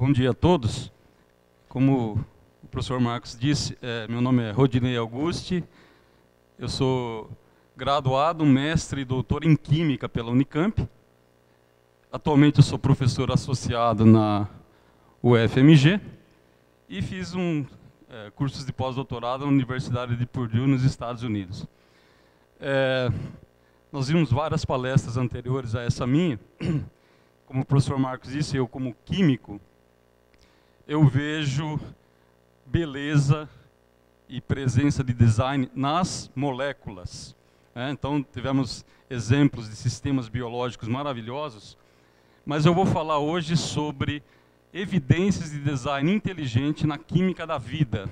Bom dia a todos. Como o professor Marcos disse, meu nome é Rodinei Augusti, eu sou graduado, mestre e doutor em Química pela Unicamp. Atualmente eu sou professor associado na UFMG e fiz cursos de pós-doutorado na Universidade de Purdue, nos Estados Unidos. Nós vimos várias palestras anteriores a essa minha. Como o professor Marcos disse, eu como químico, eu vejo beleza e presença de design nas moléculas. Então, tivemos exemplos de sistemas biológicos maravilhosos, mas eu vou falar hoje sobre evidências de design inteligente na química da vida,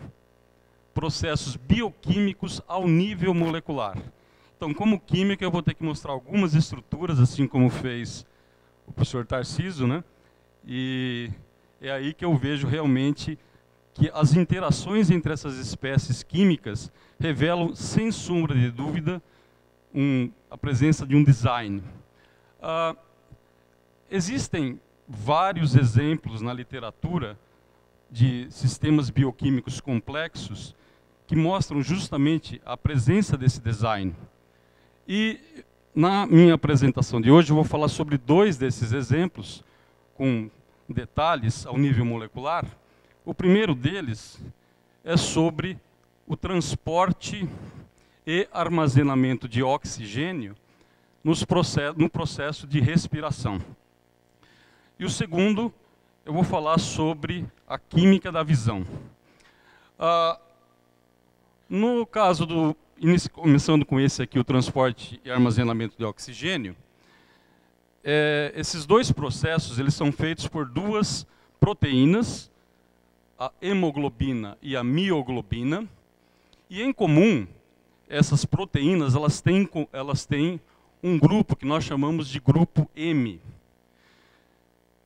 processos bioquímicos ao nível molecular. Então, como químico, eu vou ter que mostrar algumas estruturas, assim como fez o professor Tarcísio, né? E é aí que eu vejo realmente que as interações entre essas espécies químicas revelam, sem sombra de dúvida, a presença de um design. Existem vários exemplos na literatura de sistemas bioquímicos complexos que mostram justamente a presença desse design. E na minha apresentação de hoje eu vou falar sobre dois desses exemplos, com detalhes ao nível molecular. O primeiro deles é sobre o transporte e armazenamento de oxigênio no processo de respiração. E o segundo, eu vou falar sobre a química da visão. No caso começando com esse aqui, o transporte e armazenamento de oxigênio, esses dois processos eles são feitos por duas proteínas, a hemoglobina e a mioglobina, e em comum, essas proteínas elas têm um grupo que nós chamamos de grupo M.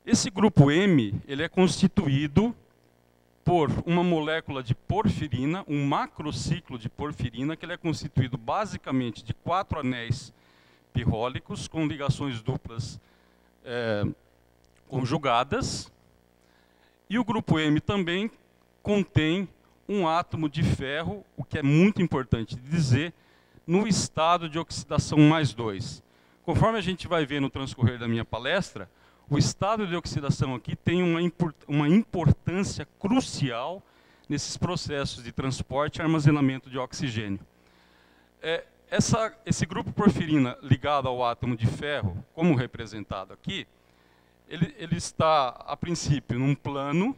Esse grupo M ele é constituído por uma molécula de porfirina, um macrociclo de porfirina, que ele é constituído basicamente de 4 anéis pirrólicos com ligações duplas conjugadas. E o grupo M também contém um átomo de ferro, o que é muito importante dizer, no estado de oxidação +2. Conforme a gente vai ver no transcorrer da minha palestra, o estado de oxidação aqui tem uma importância crucial nesses processos de transporte e armazenamento de oxigênio. Esse grupo porfirina ligado ao átomo de ferro, como representado aqui, ele está, a princípio, num plano.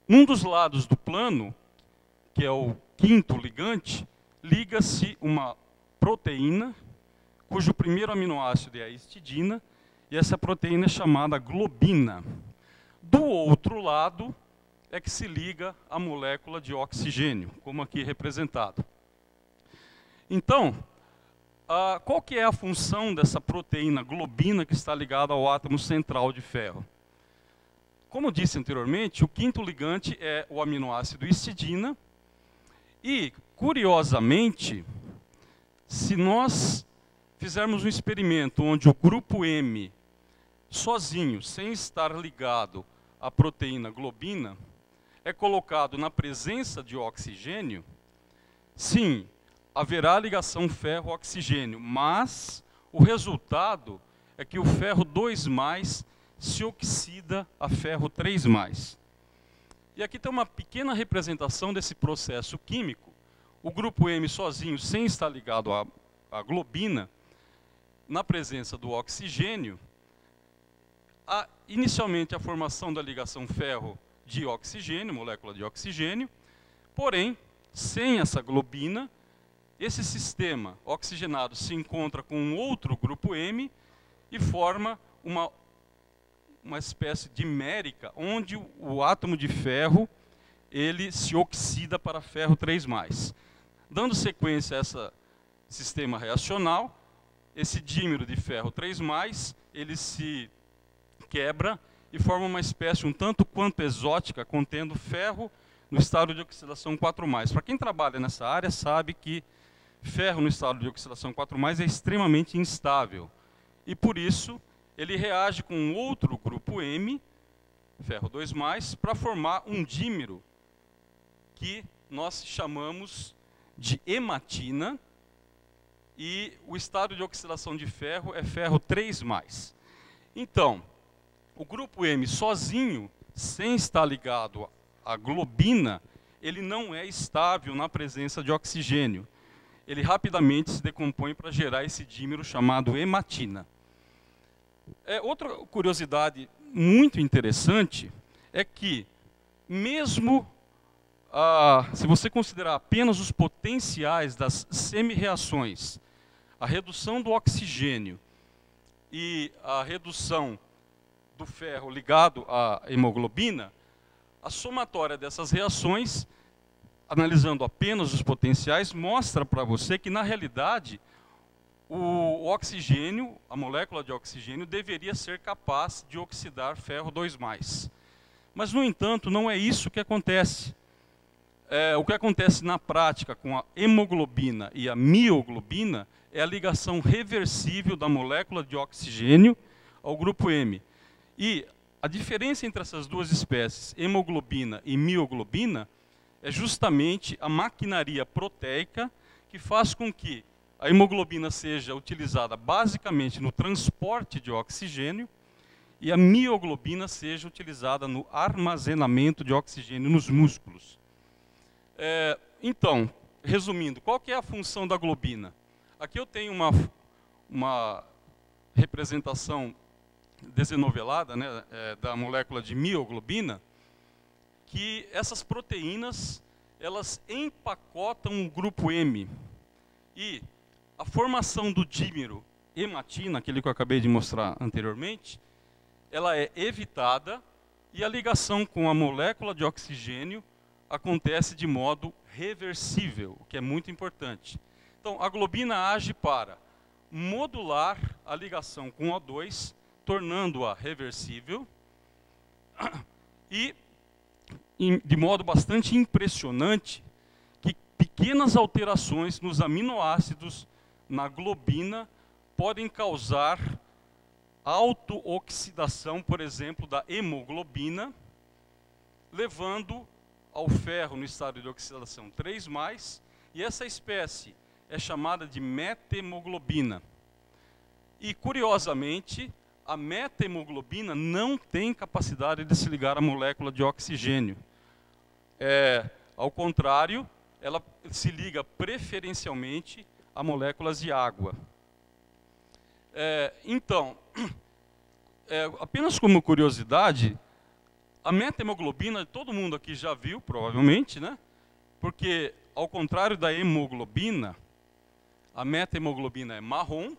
Num dos lados do plano, que é o quinto ligante, liga-se uma proteína, cujo primeiro aminoácido é a histidina, e essa proteína é chamada globina. Do outro lado é que se liga a molécula de oxigênio, como aqui representado. Então, qual que é a função dessa proteína globina que está ligada ao átomo central de ferro? Como disse anteriormente, o quinto ligante é o aminoácido histidina, e, curiosamente, se nós fizermos um experimento onde o grupo M, sozinho, sem estar ligado à proteína globina, é colocado na presença de oxigênio, sim, haverá ligação ferro-oxigênio, mas o resultado é que o ferro 2+ se oxida a ferro 3+. E aqui tem uma pequena representação desse processo químico. O grupo M sozinho, sem estar ligado à globina, na presença do oxigênio, inicialmente a formação da ligação ferro de oxigênio, molécula de oxigênio, porém, sem essa globina, esse sistema oxigenado se encontra com um outro grupo M e forma uma espécie de mérica, onde o átomo de ferro ele se oxida para ferro 3+. Dando sequência a esse sistema reacional, esse dímero de ferro 3+, ele se quebra e forma uma espécie um tanto quanto exótica, contendo ferro no estado de oxidação 4+. Para quem trabalha nessa área sabe que ferro no estado de oxidação 4+ é extremamente instável. E por isso ele reage com outro grupo M, ferro 2+, para formar um dímero que nós chamamos de hematina, e o estado de oxidação de ferro é ferro 3+. Então, o grupo M sozinho, sem estar ligado à globina, ele não é estável na presença de oxigênio. Ele rapidamente se decompõe para gerar esse dímero chamado hematina. Outra curiosidade muito interessante é que, mesmo se você considerar apenas os potenciais das semi-reações, a redução do oxigênio e a redução do ferro ligado à hemoglobina, a somatória dessas reações, analisando apenas os potenciais, mostra para você que, na realidade, o oxigênio, a molécula de oxigênio, deveria ser capaz de oxidar ferro 2+. Mas, no entanto, não é isso que acontece. O que acontece na prática com a hemoglobina e a mioglobina é a ligação reversível da molécula de oxigênio ao grupo M. E a diferença entre essas duas espécies, hemoglobina e mioglobina, é justamente a maquinaria proteica que faz com que a hemoglobina seja utilizada basicamente no transporte de oxigênio e a mioglobina seja utilizada no armazenamento de oxigênio nos músculos. Então, resumindo, qual que é a função da globina? Aqui eu tenho uma representação desenovelada, né, da molécula de mioglobina, que essas proteínas, elas empacotam o grupo M. E a formação do dímero hematina, aquele que eu acabei de mostrar anteriormente, ela é evitada e a ligação com a molécula de oxigênio acontece de modo reversível, o que é muito importante. Então, a globina age para modular a ligação com O2, tornando-a reversível, e, de modo bastante impressionante, que pequenas alterações nos aminoácidos na globina podem causar autooxidação, por exemplo, da hemoglobina, levando ao ferro no estado de oxidação 3+, e essa espécie é chamada de metahemoglobina. E, curiosamente, a metahemoglobina não tem capacidade de se ligar à molécula de oxigênio. Ao contrário, ela se liga preferencialmente a moléculas de água. Então, apenas como curiosidade, a metahemoglobina, todo mundo aqui já viu, provavelmente, né? Porque, ao contrário da hemoglobina, a metahemoglobina é marrom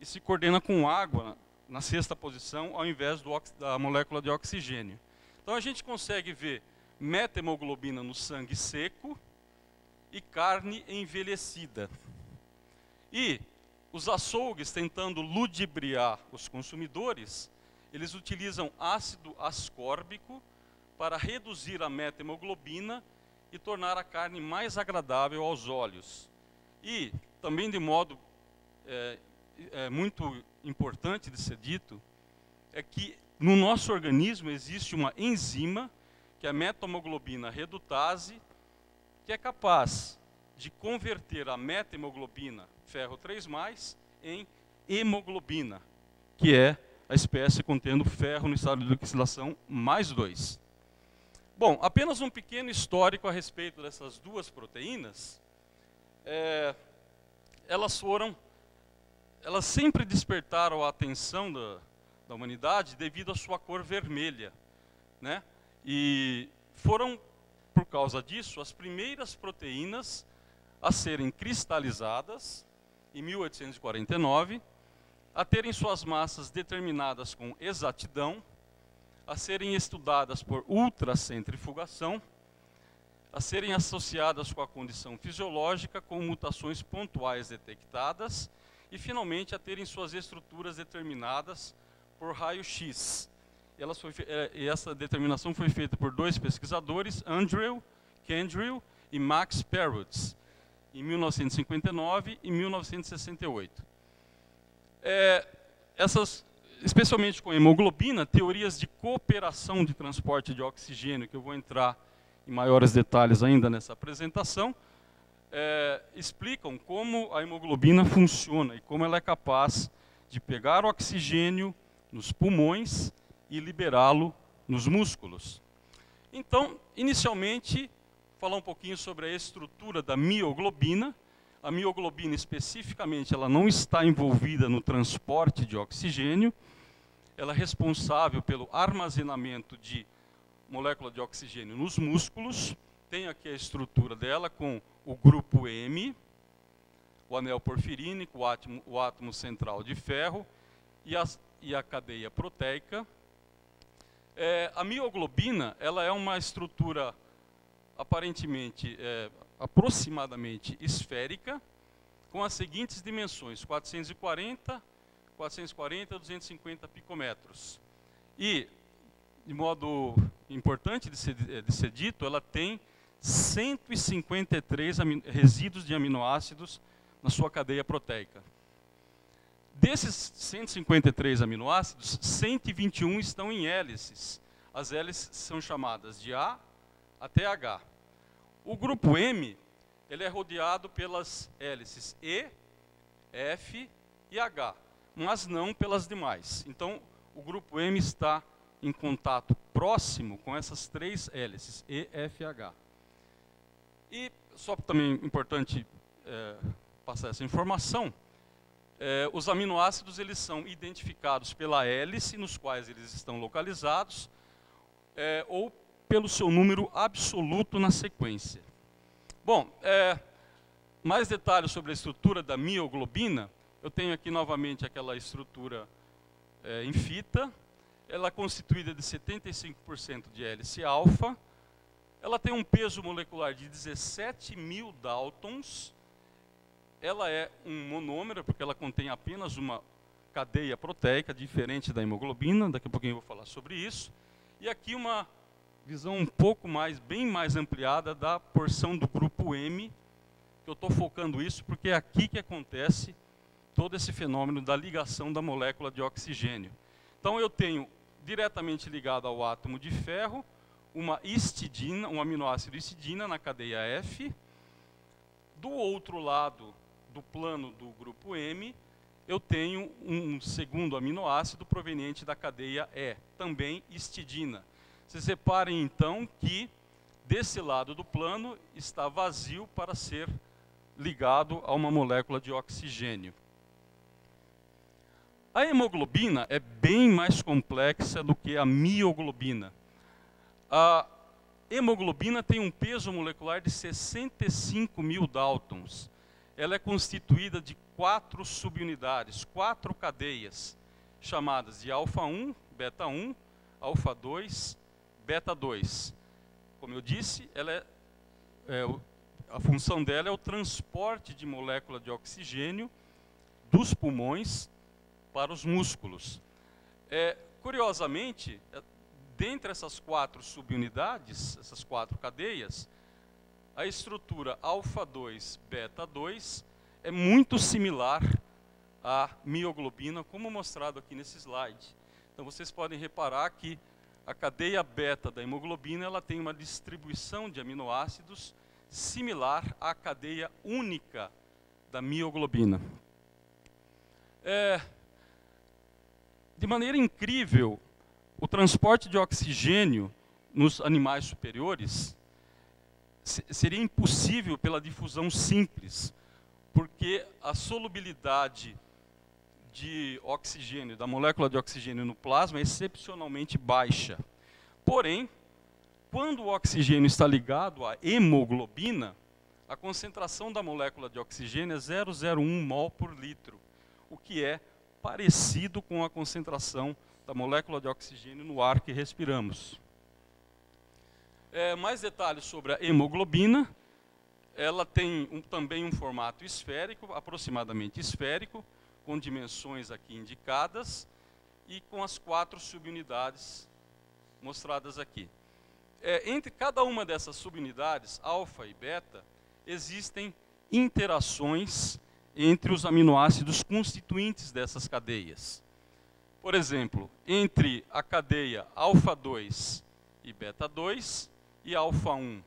e se coordena com água na sexta posição, ao invés da molécula de oxigênio. Então, a gente consegue ver metahemoglobina no sangue seco e carne envelhecida. E os açougues, tentando ludibriar os consumidores, eles utilizam ácido ascórbico para reduzir a metahemoglobina e tornar a carne mais agradável aos olhos. E, também de modo muito importante de ser dito, é que no nosso organismo existe uma enzima, que é a metahemoglobina redutase, que é capaz de converter a metahemoglobina, ferro 3+, em hemoglobina, que é a espécie contendo ferro no estado de oxidação +2. Bom, apenas um pequeno histórico a respeito dessas duas proteínas. Elas sempre despertaram a atenção da humanidade devido à sua cor vermelha, né? E foram, por causa disso, as primeiras proteínas a serem cristalizadas em 1849, a terem suas massas determinadas com exatidão, a serem estudadas por ultracentrifugação, a serem associadas com a condição fisiológica com mutações pontuais detectadas e, finalmente, a terem suas estruturas determinadas por raio-x. Essa determinação foi feita por dois pesquisadores, Andrew Kendrill e Max Perutz, em 1959 e 1968. especialmente com a hemoglobina, teorias de cooperação de transporte de oxigênio, que eu vou entrar em maiores detalhes ainda nessa apresentação, explicam como a hemoglobina funciona e como ela é capaz de pegar o oxigênio nos pulmões e liberá-lo nos músculos. Então, inicialmente, falar um pouquinho sobre a estrutura da mioglobina. A mioglobina, especificamente, ela não está envolvida no transporte de oxigênio. Ela é responsável pelo armazenamento de molécula de oxigênio nos músculos. Tem aqui a estrutura dela com o grupo M, o anel porfirínico, o átomo central de ferro e a cadeia proteica. A mioglobina, ela é uma estrutura aparentemente, aproximadamente esférica, com as seguintes dimensões: 440, 250 picômetros. E, de modo importante de ser dito, ela tem 153 resíduos de aminoácidos na sua cadeia proteica. Desses 153 aminoácidos, 121 estão em hélices. As hélices são chamadas de A até H. O grupo M, ele é rodeado pelas hélices E, F e H, mas não pelas demais. Então, o grupo M está em contato próximo com essas três hélices, E, F e H. E, só também importante passar essa informação, os aminoácidos eles são identificados pela hélice nos quais eles estão localizados, ou pelo seu número absoluto na sequência. Bom, mais detalhes sobre a estrutura da mioglobina. Eu tenho aqui novamente aquela estrutura em fita. Ela é constituída de 75% de hélice alfa. Ela tem um peso molecular de 17.000 Daltons. Ela é um monômero, porque ela contém apenas uma cadeia proteica, diferente da hemoglobina. Daqui a pouquinho eu vou falar sobre isso. E aqui uma visão um pouco mais, bem mais ampliada da porção do grupo M, que eu estou focando isso porque é aqui que acontece todo esse fenômeno da ligação da molécula de oxigênio. Então eu tenho diretamente ligado ao átomo de ferro uma histidina, um aminoácido histidina na cadeia F. Do outro lado do plano do grupo M, eu tenho um segundo aminoácido proveniente da cadeia E, também histidina. Vocês reparem então que desse lado do plano está vazio para ser ligado a uma molécula de oxigênio. A hemoglobina é bem mais complexa do que a mioglobina. A hemoglobina tem um peso molecular de 65.000 Daltons. Ela é constituída de 4 subunidades, 4 cadeias, chamadas de alfa 1, beta 1, alfa 2, beta 2. Como eu disse, a função dela é o transporte de molécula de oxigênio dos pulmões para os músculos. Curiosamente, dentre essas 4 subunidades, essas 4 cadeias, a estrutura alfa 2, beta 2 é muito similar à mioglobina, como mostrado aqui nesse slide. Então vocês podem reparar que a cadeia beta da hemoglobina ela tem uma distribuição de aminoácidos similar à cadeia única da mioglobina. De maneira incrível, o transporte de oxigênio nos animais superiores seria impossível pela difusão simples, porque a solubilidade de oxigênio, da molécula de oxigênio no plasma é excepcionalmente baixa. Porém, quando o oxigênio está ligado à hemoglobina, a concentração da molécula de oxigênio é 0,01 mol por litro, o que é parecido com a concentração da molécula de oxigênio no ar que respiramos. Mais detalhes sobre a hemoglobina. Ela tem também um formato esférico, aproximadamente esférico, com dimensões aqui indicadas e com as 4 subunidades mostradas aqui. Entre cada uma dessas subunidades, alfa e beta, existem interações entre os aminoácidos constituintes dessas cadeias. Por exemplo, entre a cadeia alfa-2 e beta-2 e alfa-1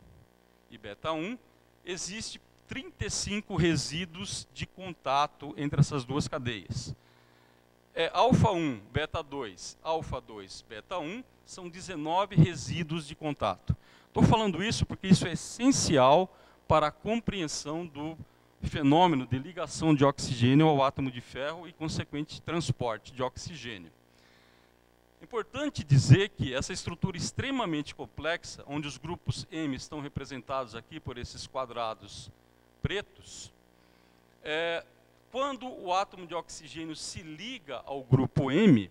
e beta-1, existe 35 resíduos de contato entre essas duas cadeias. Alfa-1, beta-2, alfa-2, beta-1, são 19 resíduos de contato. Estou falando isso porque isso é essencial para a compreensão do fenômeno de ligação de oxigênio ao átomo de ferro e consequente transporte de oxigênio. Importante dizer que essa estrutura extremamente complexa, onde os grupos M estão representados aqui por esses quadrados pretos, quando o átomo de oxigênio se liga ao grupo M,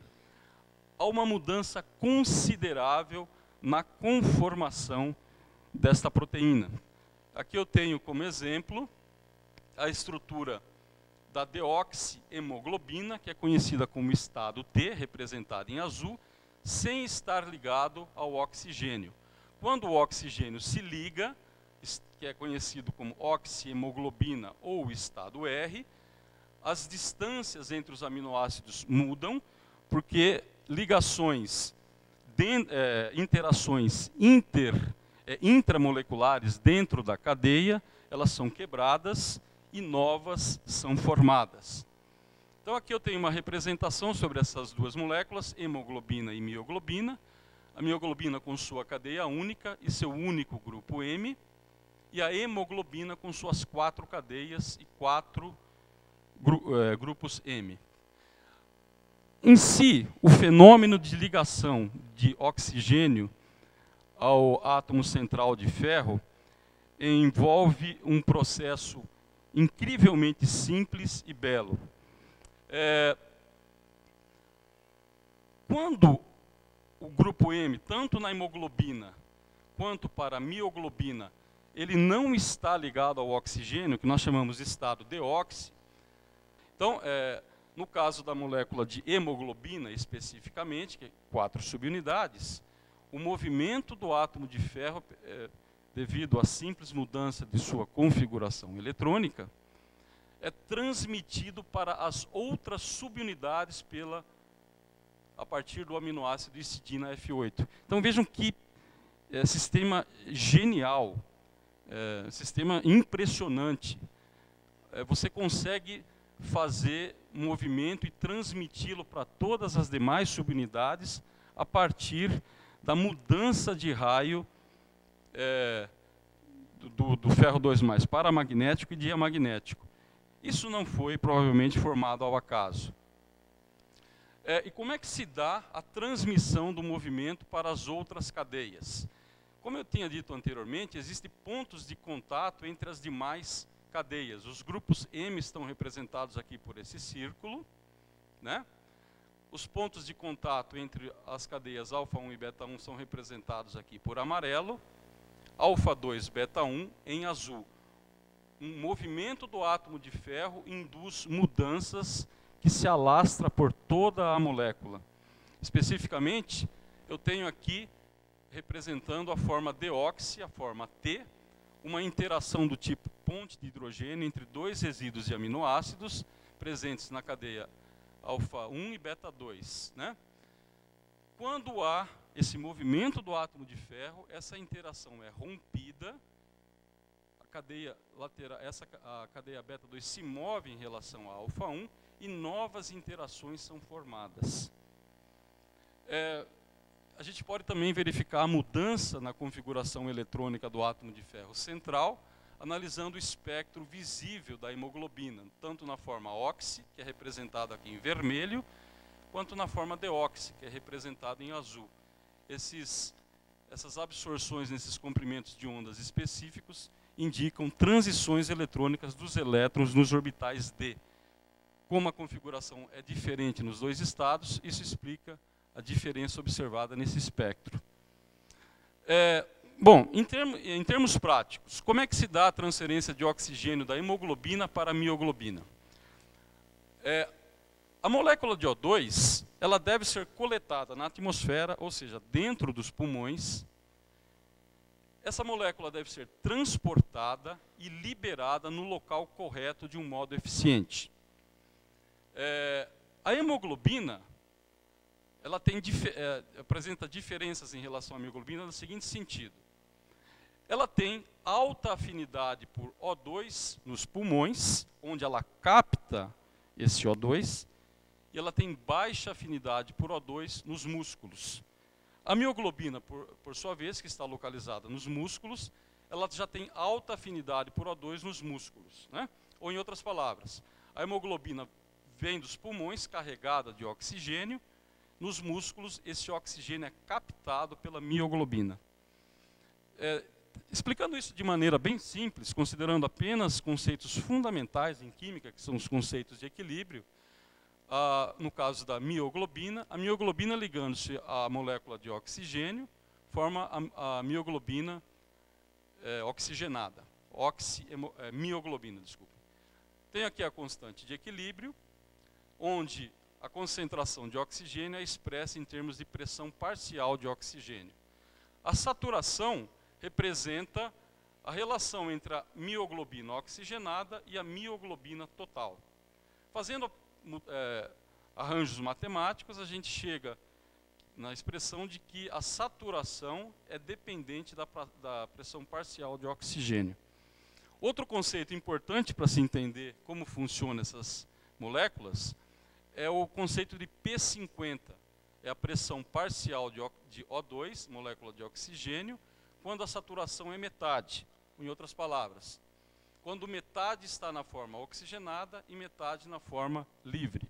há uma mudança considerável na conformação desta proteína. Aqui eu tenho como exemplo a estrutura da deoxihemoglobina, que é conhecida como estado T, representada em azul, sem estar ligado ao oxigênio. Quando o oxigênio se liga, que é conhecido como oxihemoglobina ou estado R, as distâncias entre os aminoácidos mudam, porque ligações, interações intramoleculares dentro da cadeia, elas são quebradas e novas são formadas. Então aqui eu tenho uma representação sobre essas duas moléculas, hemoglobina e mioglobina. A mioglobina com sua cadeia única e seu único grupo M, e a hemoglobina com suas 4 cadeias e 4 grupos M. Em si, o fenômeno de ligação de oxigênio ao átomo central de ferro envolve um processo incrivelmente simples e belo. Quando o grupo M, tanto na hemoglobina quanto para a mioglobina, ele não está ligado ao oxigênio, que nós chamamos de estado deoxi. Então, no caso da molécula de hemoglobina, especificamente, que é 4 subunidades, o movimento do átomo de ferro, devido à simples mudança de sua configuração eletrônica, é transmitido para as outras subunidades a partir do aminoácido histidina F8. Então vejam que sistema genial, sistema impressionante. Você consegue fazer movimento e transmiti-lo para todas as demais subunidades a partir da mudança de raio do ferro 2+, paramagnético e diamagnético. Isso não foi provavelmente formado ao acaso. E como é que se dá a transmissão do movimento para as outras cadeias? Como eu tinha dito anteriormente, existem pontos de contato entre as demais cadeias. Os grupos M estão representados aqui por esse círculo, né? Os pontos de contato entre as cadeias alfa-1 e beta-1 são representados aqui por amarelo, alfa-2, beta-1 em azul. Um movimento do átomo de ferro induz mudanças que se alastra por toda a molécula. Especificamente, eu tenho aqui representando a forma deoxi, a forma T, uma interação do tipo ponte de hidrogênio entre 2 resíduos de aminoácidos presentes na cadeia alfa-1 e beta-2, né? Quando há esse movimento do átomo de ferro, essa interação é rompida, a cadeia lateral, a cadeia beta-2 se move em relação à alfa-1 e novas interações são formadas. A gente pode também verificar a mudança na configuração eletrônica do átomo de ferro central, analisando o espectro visível da hemoglobina, tanto na forma oxi, que é representada aqui em vermelho, quanto na forma deoxi, que é representada em azul. Essas absorções nesses comprimentos de ondas específicos indicam transições eletrônicas dos elétrons nos orbitais D. Como a configuração é diferente nos dois estados, isso explica a diferença observada nesse espectro. Bom, em termos práticos, como é que se dá a transferência de oxigênio da hemoglobina para a mioglobina? A molécula de O2, ela deve ser coletada na atmosfera, ou seja, dentro dos pulmões. Essa molécula deve ser transportada e liberada no local correto de um modo eficiente. A hemoglobina, ela tem, apresenta diferenças em relação à mioglobina no seguinte sentido. Ela tem alta afinidade por O2 nos pulmões, onde ela capta esse O2, e ela tem baixa afinidade por O2 nos músculos. A mioglobina, por sua vez, que está localizada nos músculos, ela já tem alta afinidade por O2 nos músculos, né? Ou, em outras palavras, a hemoglobina vem dos pulmões carregada de oxigênio. Nos músculos, esse oxigênio é captado pela mioglobina. Explicando isso de maneira bem simples, considerando apenas conceitos fundamentais em química, que são os conceitos de equilíbrio, no caso da mioglobina, a mioglobina ligando-se à molécula de oxigênio, forma a mioglobina oxigenada, mioglobina, desculpa. Tem aqui a constante de equilíbrio, onde a concentração de oxigênio é expressa em termos de pressão parcial de oxigênio. A saturação representa a relação entre a mioglobina oxigenada e a mioglobina total. Fazendo arranjos matemáticos, a gente chega na expressão de que a saturação é dependente da pressão parcial de oxigênio. Outro conceito importante para se entender como funcionam essas moléculas é o conceito de P50. É a pressão parcial de O2, molécula de oxigênio, quando a saturação é metade. Em outras palavras, quando metade está na forma oxigenada e metade na forma livre.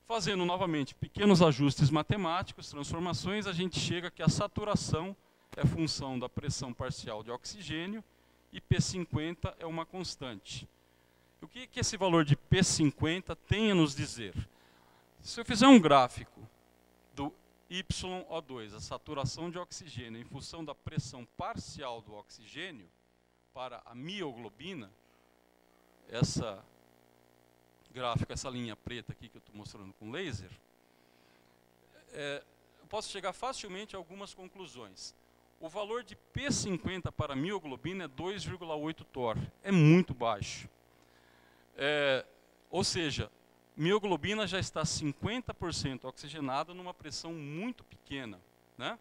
Fazendo novamente pequenos ajustes matemáticos, transformações, a gente chega que a saturação é função da pressão parcial de oxigênio e P50 é uma constante. O que esse valor de P50 tem a nos dizer? Se eu fizer um gráfico do YO2, a saturação de oxigênio, em função da pressão parcial do oxigênio para a mioglobina, essa gráfico, essa linha preta aqui que eu estou mostrando com laser, eu posso chegar facilmente a algumas conclusões. O valor de P50 para a mioglobina é 2,8 torr, é muito baixo. Ou seja, mioglobina já está 50% oxigenada numa pressão muito pequena, né?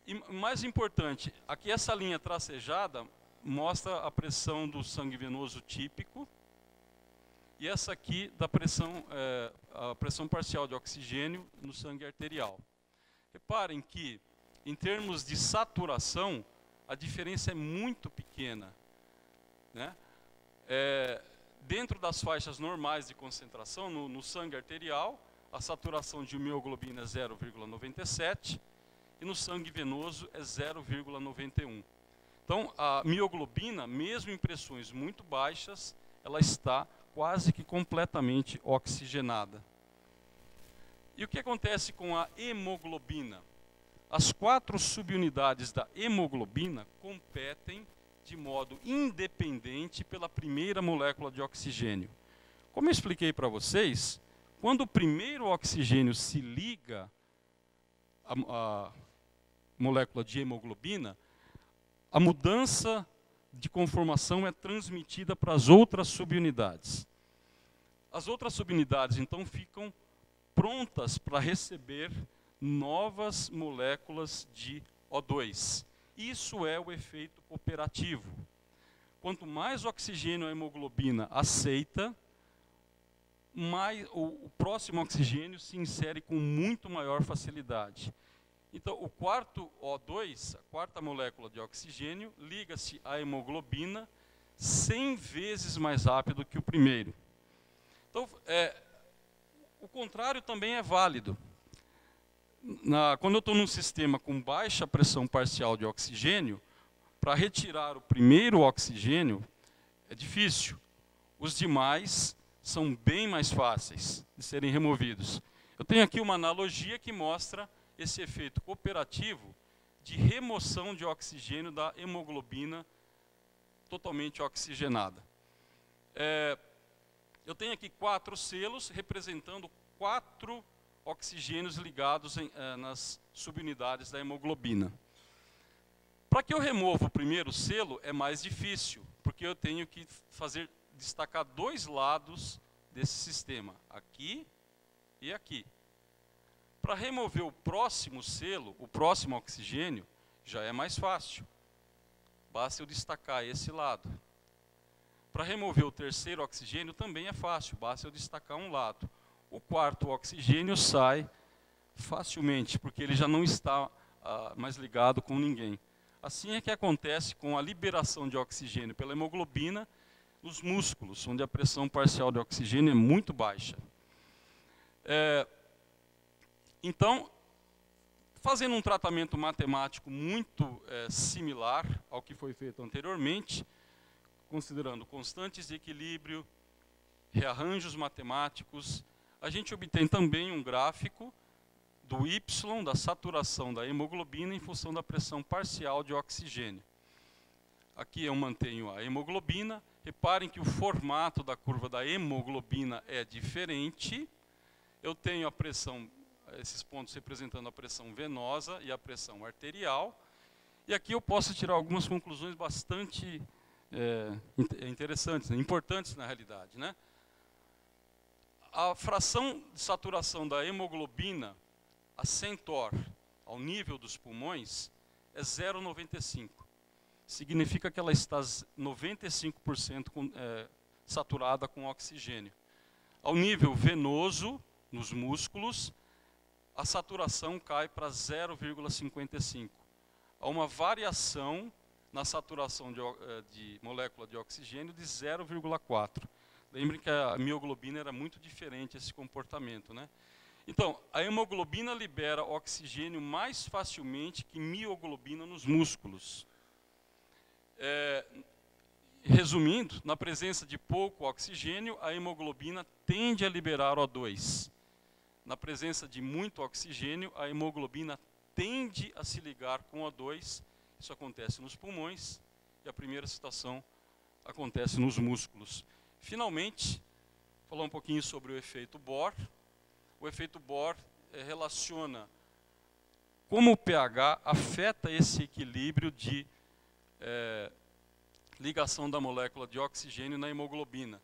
E mais importante, aqui essa linha tracejada mostra a pressão do sangue venoso típico, e essa aqui da pressão, a pressão parcial de oxigênio no sangue arterial. Reparem que, em termos de saturação, a diferença é muito pequena, né? Dentro das faixas normais de concentração, no sangue arterial, a saturação de mioglobina é 0,97 e no sangue venoso é 0,91. Então, a mioglobina, mesmo em pressões muito baixas, ela está quase que completamente oxigenada. E o que acontece com a hemoglobina? As 4 subunidades da hemoglobina competem de modo independente pela primeira molécula de oxigênio. Como eu expliquei para vocês, quando o primeiro oxigênio se liga à molécula de hemoglobina, a mudança de conformação é transmitida para as outras subunidades. As outras subunidades, então, ficam prontas para receber novas moléculas de O2. Isso é o efeito cooperativo. Quanto mais oxigênio a hemoglobina aceita, mais o próximo oxigênio se insere com muito maior facilidade. Então, o quarto O2, a quarta molécula de oxigênio, liga-se à hemoglobina 100 vezes mais rápido que o primeiro. Então, o contrário também é válido. Quando eu estou num sistema com baixa pressão parcial de oxigênio, para retirar o primeiro oxigênio é difícil. Os demais são bem mais fáceis de serem removidos. Eu tenho aqui uma analogia que mostra esse efeito cooperativo de remoção de oxigênio da hemoglobina totalmente oxigenada. Eu tenho aqui 4 selos representando 4 oxigênios ligados nas subunidades da hemoglobina. Para que eu remova o primeiro selo é mais difícil, porque eu tenho que destacar 2 lados desse sistema, aqui e aqui. Para remover o próximo selo, o próximo oxigênio, já é mais fácil. Basta eu destacar esse lado. Para remover o terceiro oxigênio também é fácil, basta eu destacar um lado. O quarto oxigênio sai facilmente, porque ele já não está mais ligado com ninguém. Assim é que acontece com a liberação de oxigênio pela hemoglobina nos músculos, onde a pressão parcial de oxigênio é muito baixa. Então, fazendo um tratamento matemático muito similar ao que foi feito anteriormente, considerando constantes de equilíbrio, rearranjos matemáticos, a gente obtém também um gráfico do Y, da saturação da hemoglobina em função da pressão parcial de oxigênio. Aqui eu mantenho a hemoglobina. Reparem que o formato da curva da hemoglobina é diferente. Eu tenho a pressão, esses pontos representando a pressão venosa e a pressão arterial. E aqui eu posso tirar algumas conclusões bastante interessantes, importantes na realidade, né? A fração de saturação da hemoglobina, a centor, ao nível dos pulmões, é 0,95. Significa que ela está 95% saturada com oxigênio. Ao nível venoso, nos músculos, a saturação cai para 0,55. Há uma variação na saturação de molécula de oxigênio de 0,4. Lembrem que a mioglobina era muito diferente esse comportamento, né? Então, a hemoglobina libera oxigênio mais facilmente que mioglobina nos músculos. Resumindo, na presença de pouco oxigênio, a hemoglobina tende a liberar O2. Na presença de muito oxigênio, a hemoglobina tende a se ligar com O2. Isso acontece nos pulmões e a primeira situação acontece nos músculos. Finalmente, falar um pouquinho sobre o efeito Bohr. O efeito Bohr relaciona como o pH afeta esse equilíbrio de ligação da molécula de oxigênio na hemoglobina.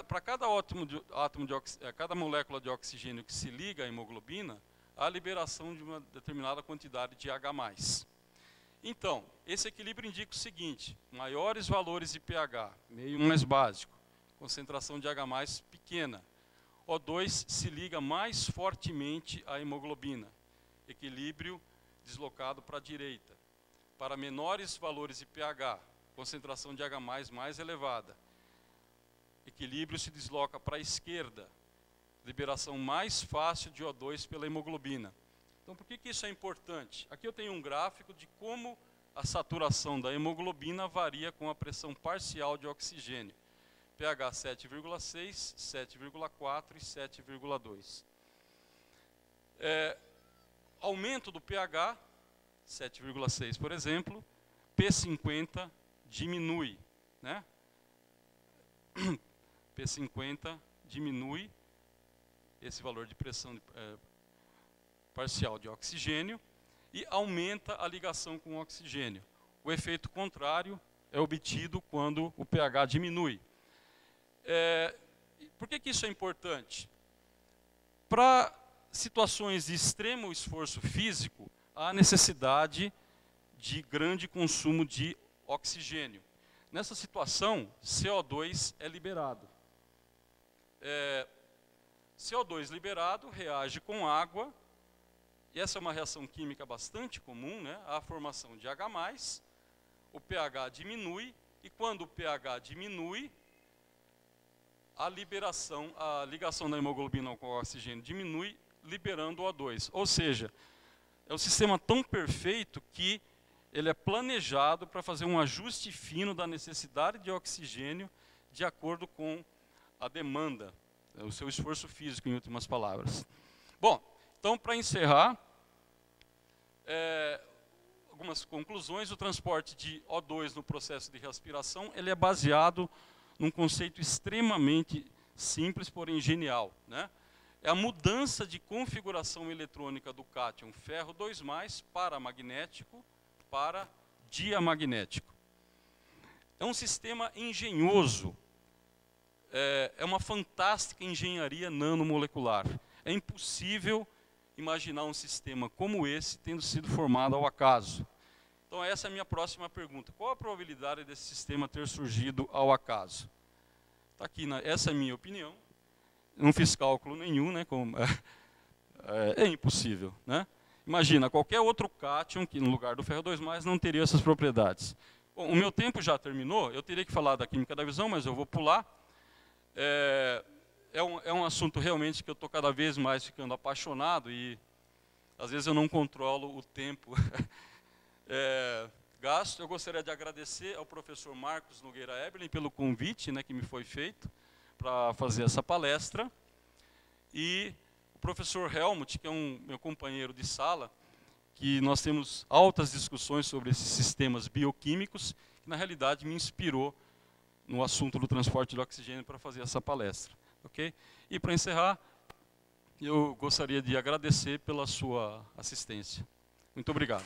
Para cada cada molécula de oxigênio que se liga à hemoglobina, há a liberação de uma determinada quantidade de H+. Então, esse equilíbrio indica o seguinte: maiores valores de pH, meio mais básico, concentração de H+ pequena. O2 se liga mais fortemente à hemoglobina, equilíbrio deslocado para a direita. Para menores valores de pH, concentração de H+ mais elevada, equilíbrio se desloca para a esquerda, liberação mais fácil de O2 pela hemoglobina. Então, por que isso é importante? Aqui eu tenho um gráfico de como a saturação da hemoglobina varia com a pressão parcial de oxigênio. pH 7,6, 7,4 e 7,2. Aumento do pH, 7,6 por exemplo, P50 diminui, né? P50 diminui esse valor de pressão parcial de oxigênio e aumenta a ligação com o oxigênio. O efeito contrário é obtido quando o pH diminui. Por que isso é importante? Para situações de extremo esforço físico, há necessidade de grande consumo de oxigênio. Nessa situação, CO2 é liberado. CO2 liberado reage com água, e essa é uma reação química bastante comum, né? Há a formação de H+, o pH diminui, e quando o pH diminui, a ligação da hemoglobina com o oxigênio diminui, liberando o O2. Ou seja, é um sistema tão perfeito que ele é planejado para fazer um ajuste fino da necessidade de oxigênio de acordo com a demanda, o seu esforço físico, em últimas palavras. Bom, então, para encerrar, algumas conclusões. O transporte de O2 no processo de respiração, ele é baseado num conceito extremamente simples, porém genial, né? É a mudança de configuração eletrônica do cátion ferro 2+, para magnético, para diamagnético. É um sistema engenhoso, é uma fantástica engenharia nanomolecular. É impossível imaginar um sistema como esse tendo sido formado ao acaso. Então essa é a minha próxima pergunta. Qual a probabilidade desse sistema ter surgido ao acaso? Está aqui, essa é a minha opinião. Não fiz cálculo nenhum, né? É impossível, né? Imagina, qualquer outro cátion que no lugar do ferro 2+, não teria essas propriedades. Bom, o meu tempo já terminou, eu teria que falar da química da visão, mas eu vou pular. É um assunto realmente que eu estou cada vez mais ficando apaixonado e às vezes eu não controlo o tempo gasto. Eu gostaria de agradecer ao professor Marcos Nogueira Eberlin pelo convite, né, que me foi feito para fazer essa palestra. E o professor Helmut, que é meu companheiro de sala, que nós temos altas discussões sobre esses sistemas bioquímicos, que na realidade me inspirou no assunto do transporte de oxigênio para fazer essa palestra. Okay? E para encerrar, eu gostaria de agradecer pela sua assistência. Muito obrigado.